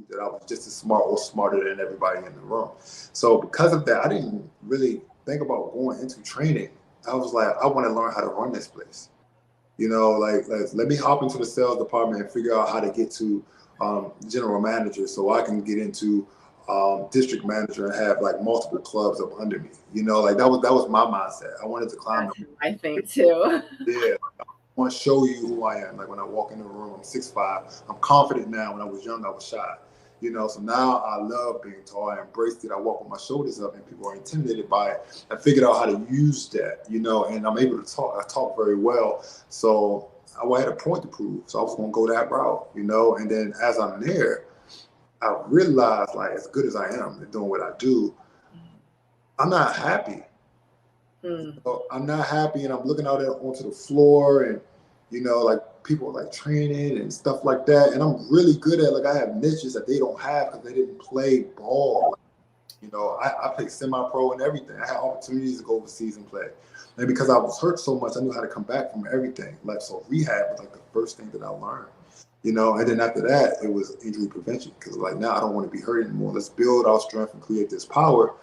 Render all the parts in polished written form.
that I was just as smart or smarter than everybody in the room. So because of that, I didn't really think about going into training. I was like, I want to learn how to run this place. Like let me hop into the sales department and figure out how to get to general manager so I can get into district manager and have like multiple clubs up under me. Like that was my mindset. I wanted to climb. That's my thing too. Yeah. I want to show you who I am. Like when I walk in the room, I'm 6'5". I'm confident now. When I was young, I was shy. So now I love being tall. I embraced it. I walk with my shoulders up and people are intimidated by it. I figured out how to use that, and I'm able to talk. I talk very well. So I had a point to prove. So I was going to go that route, and then as I'm there, I realized like as good as I am at doing what I do, I'm not happy. So I'm not happy, and I'm looking out onto the floor, and like people are like training and stuff like that, and I'm really good at like I have niches that they don't have because they didn't play ball. I played semi-pro and everything. I had opportunities to go overseas and play, and because I was hurt so much, I knew how to come back from everything. Like so, rehab was like the first thing that I learned. And then after that, it was injury prevention because like now I don't want to be hurt anymore. Let's build our strength and create this power.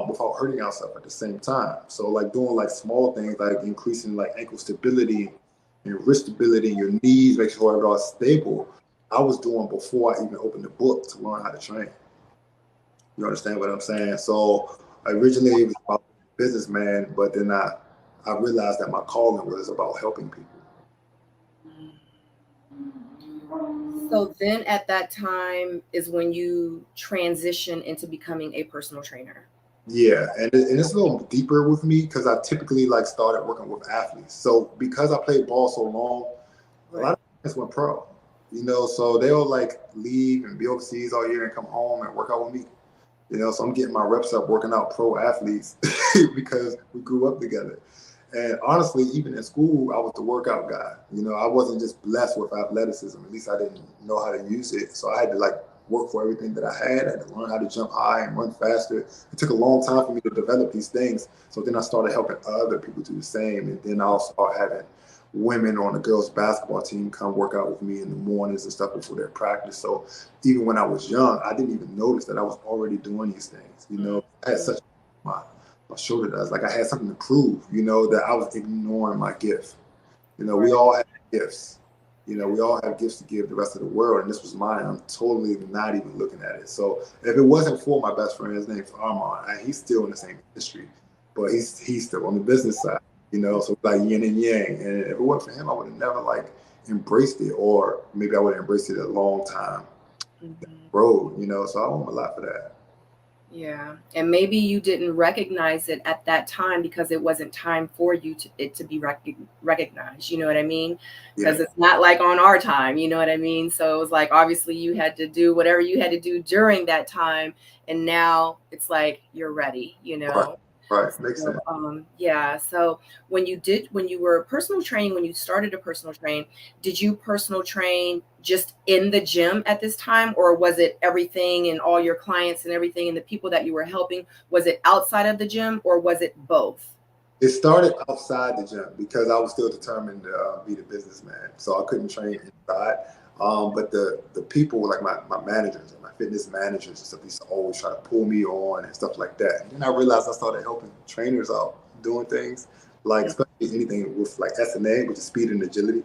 Without hurting ourselves at the same time. So like doing like small things like increasing like ankle stability and wrist stability in your knees, make sure everything's stable. I was doing before I even opened the book to learn how to train. You understand what I'm saying? So originally it was about businessman, but then I realized that my calling was about helping people. So then at that time is when you transition into becoming a personal trainer. Yeah, and it's a little deeper with me because I typically like started working with athletes. So because I played ball so long, a lot of guys went pro. So they'll like leave and be overseas all year and come home and work out with me. So I'm getting my reps up working out pro athletes because we grew up together. And honestly, even in school, I was the workout guy. I wasn't just blessed with athleticism. At least I didn't know how to use it. So I had to like work for everything that I had. I had to learn how to jump high and run faster. It took a long time for me to develop these things. So then I started helping other people do the same. And then I'll start having women on the girls' basketball team come work out with me in the mornings and stuff before their practice. So even when I was young, I didn't even notice that I was already doing these things. I had such my shoulder does. Like I had something to prove, that I was ignoring my gift. We all have gifts. We all have gifts to give the rest of the world, and this was mine. I'm totally not even looking at it. So if it wasn't for my best friend, his name's Armand, and he's still in the same industry, but he's still on the business side. So like yin and yang. And if it wasn't for him, I would have never like embraced it, or maybe I would have embraced it a long time road. So I owe him a lot for that. Yeah. And maybe you didn't recognize it at that time because it wasn't time for you to be recognized. You know what I mean? Because it's not like on our time, you know what I mean? So it was like, obviously you had to do whatever you had to do during that time. And now it's like, you're ready, Right. Makes sense. Yeah. So when you were personal training, when you started a personal train, did you personal train just in the gym at this time, or was it everything and all your clients and everything and the people that you were helping? Was it outside of the gym, or was it both? It started outside the gym because I was still determined to be the businessman. So I couldn't train inside. But the people, like my managers and my fitness managers and stuff, used to always try to pull me on and stuff like that. And then I realized I started helping trainers out doing things like especially anything with like SMA, which is speed and agility.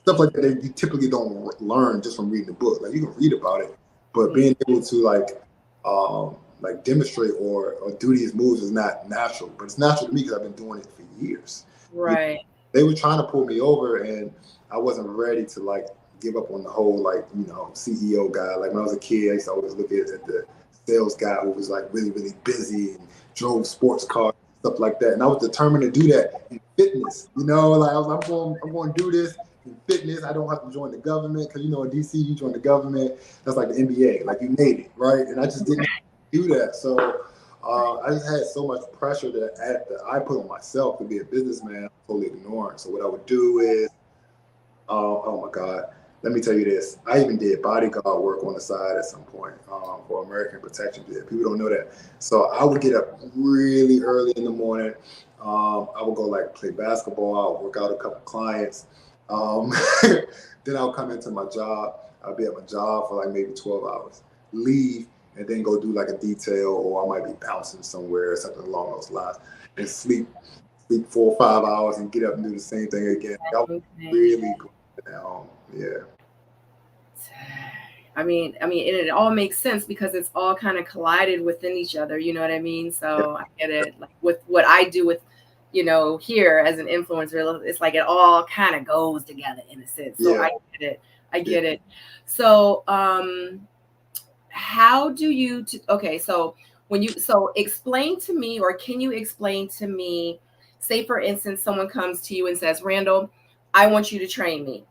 Stuff like that you typically don't learn just from reading the book. Like you can read about it, but being able to like demonstrate or do these moves is not natural. But it's natural to me because I've been doing it for years. Right. They were trying to pull me over, and I wasn't ready to like give up on the whole like CEO guy. Like when I was a kid, I used to always look at the sales guy who was like really really busy and drove sports cars and stuff like that. And I was determined to do that in fitness. Like I was like, I'm going to do this in fitness. I don't have to join the government because in DC you join the government. That's like the NBA. Like you made it, right? And I just didn't do that. So I just had so much pressure that I put on myself to be a businessman, totally ignoring. So what I would do is, oh my God, let me tell you this. I even did bodyguard work on the side at some point for American Protection. People don't know that. So I would get up really early in the morning. I would go like play basketball. I would work out a couple clients. Then I'll come into my job. I'll be at my job for like maybe 12 hours, leave, and then go do like a detail, or I might be bouncing somewhere or something along those lines, and sleep 4 or 5 hours and get up and do the same thing again. That was really going down. Yeah. And it all makes sense because it's all kind of collided within each other. You know what I mean? So I get it. Like with what I do with, here as an influencer, it's like it all kind of goes together in a sense. So I get it. I get it. So, how do you, okay. So explain to me, or can you explain to me, say for instance, someone comes to you and says, Randall, I want you to train me.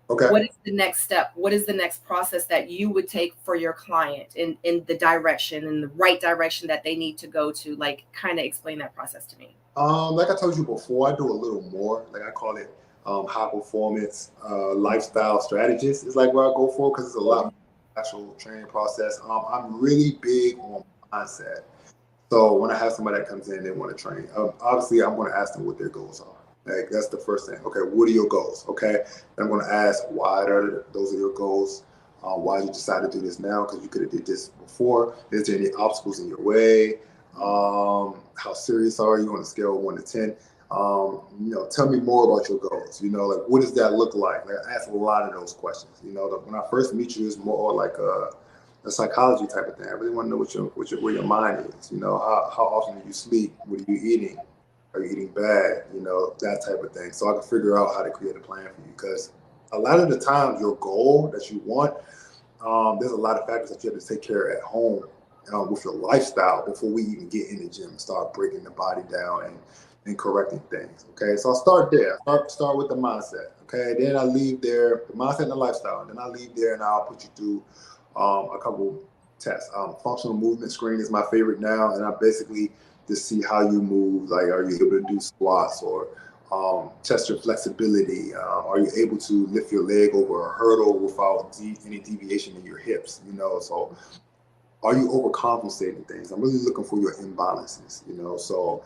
Okay. What is the next step? What is the next process that you would take for your client in the right direction that they need to go to? Like, kind of explain that process to me. Like I told you before, I do a little more. Like I call it high performance lifestyle strategist. It's like where I go for, because it's a lot of actual training process. I'm really big on mindset. So when I have somebody that comes in, they want to train. Obviously, I'm going to ask them what their goals are. Like that's the first thing. Okay, what are your goals? Okay, and I'm going to ask why those are your goals. Why you decide to do this now? Because you could have did this before. Is there any obstacles in your way? How serious are you on a scale of 1 to 10? Tell me more about your goals. Like what does that look like? Like I ask a lot of those questions. When I first meet you, it's more like a psychology type of thing. I really want to know where your mind is. How often do you sleep? What are you eating? Are you eating bad? That type of thing. So I can figure out how to create a plan for you, because a lot of the times your goal that you want, there's a lot of factors that you have to take care of at home with your lifestyle before we even get in the gym and start breaking the body down and correcting things. Okay, so I'll start there. Start with the mindset. Okay, then I leave there, the mindset and the lifestyle. Then I leave there and I'll put you through a couple tests. Functional movement screen is my favorite now, and I basically just see how you move. Like, are you able to do squats, or test your flexibility? Are you able to lift your leg over a hurdle without any deviation in your hips? So are you overcompensating things? I'm really looking for your imbalances. So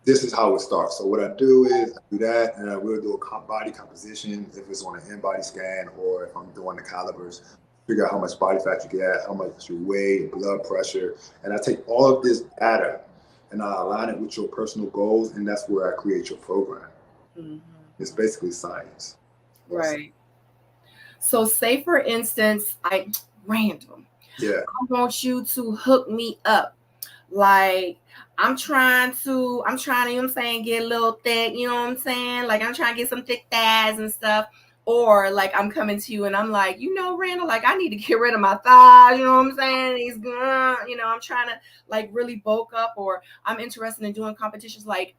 this is how it starts. So what I do is I do that, and I will do a body composition if it's on an in-body scan, or if I'm doing the calibers, figure out how much body fat you get, how much you weigh, blood pressure, and I take all of this data and I align it with your personal goals, and that's where I create your program. Mm-hmm. It's basically science. Right. So say for instance, Randall, I want you to hook me up. Like I'm trying to, you know what I'm saying, get a little thick, you know what I'm saying? Like I'm trying to get some thick thighs and stuff. Or like I'm coming to you and I'm like, Randall, like I need to get rid of my thighs, you know what I'm saying? These, I'm trying to like really bulk up, or I'm interested in doing competitions. Like,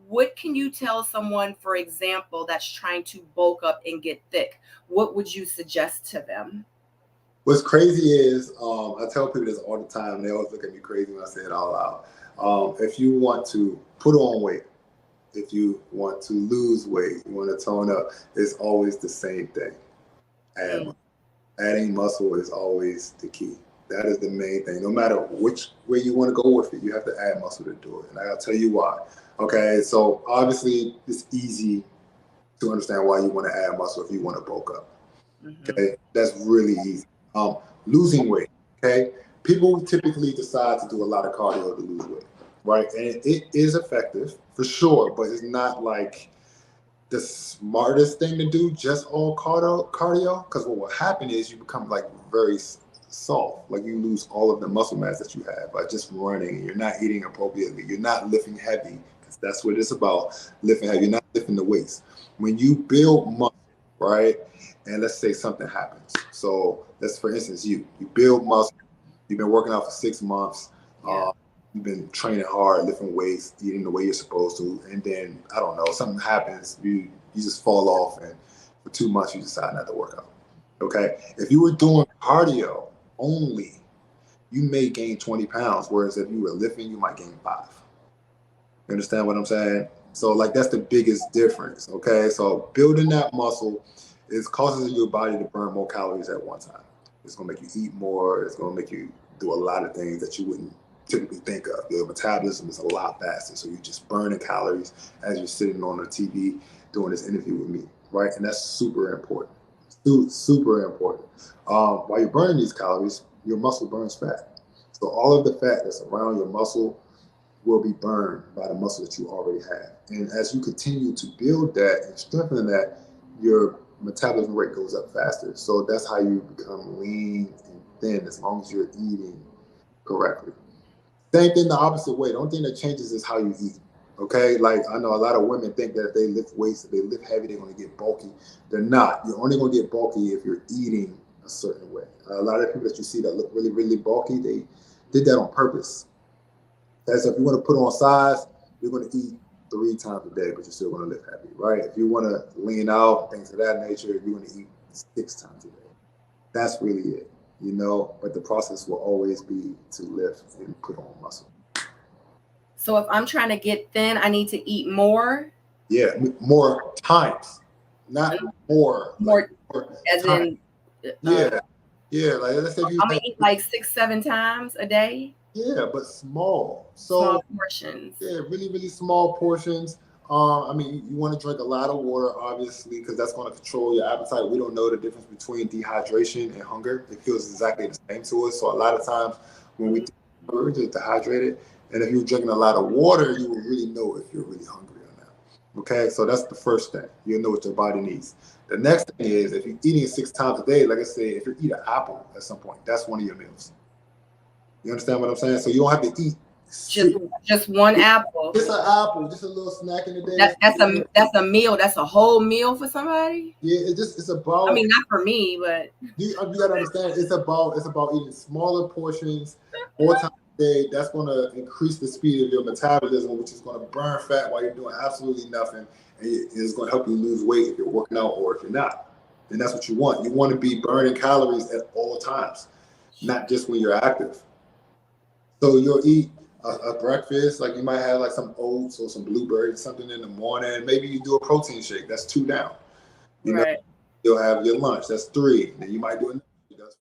what can you tell someone, for example, that's trying to bulk up and get thick? What would you suggest to them? What's crazy is, I tell people this all the time, and they always look at me crazy when I say it all out. If you want to put on weight, if you want to lose weight, you want to tone up, it's always the same thing. Adding muscle is always the key. That is the main thing. No matter which way you want to go with it, you have to add muscle to do it. And I'll tell you why. Okay, so obviously it's easy to understand why you want to add muscle if you want to bulk up. Okay, that's really easy. Losing weight. Okay, people typically decide to do a lot of cardio to lose weight, right? And it is effective for sure, but it's not like the smartest thing to do, just all cardio, because what will happen is you become like very soft, like you lose all of the muscle mass that you have by just running. You're not eating appropriately, you're not lifting heavy, because that's what it's about, lifting heavy. You're not lifting the weights. When you build muscle, right, and let's say something happens, so let's, for instance, you build muscle, you've been working out for 6 months, you've been training hard, lifting weights, eating the way you're supposed to, and then, I don't know, something happens, you just fall off, and for 2 months you decide not to work out. Okay, if you were doing cardio only, you may gain 20 pounds, whereas if you were lifting, you might gain 5. You understand what I'm saying? So like that's the biggest difference. Okay, so building that muscle causes your body to burn more calories at one time. It's gonna make you eat more. It's gonna make you do a lot of things that you wouldn't typically think of. Your metabolism is a lot faster, so you're just burning calories as you're sitting on the TV doing this interview with me, right? And that's super important. Super important. While you're burning these calories, your muscle burns fat. So all of the fat that's around your muscle will be burned by the muscle that you already have. And as you continue to build that and strengthen that, your metabolism rate goes up faster. So that's how you become lean and thin, as long as you're eating correctly. Same thing the opposite way. The only thing that changes is how you eat. Okay, like I know a lot of women think that if they lift weights, if they lift heavy, they're going to get bulky. They're not. You're only going to get bulky if you're eating a certain way. A lot of people that you see that look really, really bulky, they did that on purpose. That's if you want to put on size, you're going to eat 3 times a day, but you're still going to lift heavy, right? If you want to lean out, things of that nature, you're going to eat 6 times a day. That's really it, you know. But the process will always be to lift and put on muscle. So if I'm trying to get thin, I need to eat more. Yeah, more times, not more. More, as times. in. Yeah. Like let's say you. I'm gonna eat like 6-7 times a day. Yeah, but small. So small portions. Yeah, really, really small portions. I mean, you want to drink a lot of water, obviously, because that's going to control your appetite. We don't know the difference between dehydration and hunger. It feels exactly the same to us. So a lot of times when we're just dehydrated, and if you're drinking a lot of water, you will really know if you're really hungry or not. Okay, so that's the first thing. You'll know what your body needs. The next thing is if you're eating 6 times a day, like I say, if you eat an apple at some point, that's one of your meals. You understand what I'm saying? So you don't have to eat just one apple. Just an apple, just a little snack in the day. That's a meal. That's a whole meal for somebody. Yeah, it's about. I mean, not for me, but you gotta understand. It's about eating smaller portions 4 times a day. That's going to increase the speed of your metabolism, which is going to burn fat while you're doing absolutely nothing, and it's going to help you lose weight if you're working out or if you're not. And that's what you want. You want to be burning calories at all times, not just when you're active. So you'll eat a breakfast, like you might have like some oats or some blueberries, something in the morning. Maybe you do a protein shake. That's 2 down. You know, you'll have your lunch. That's 3. Then you might do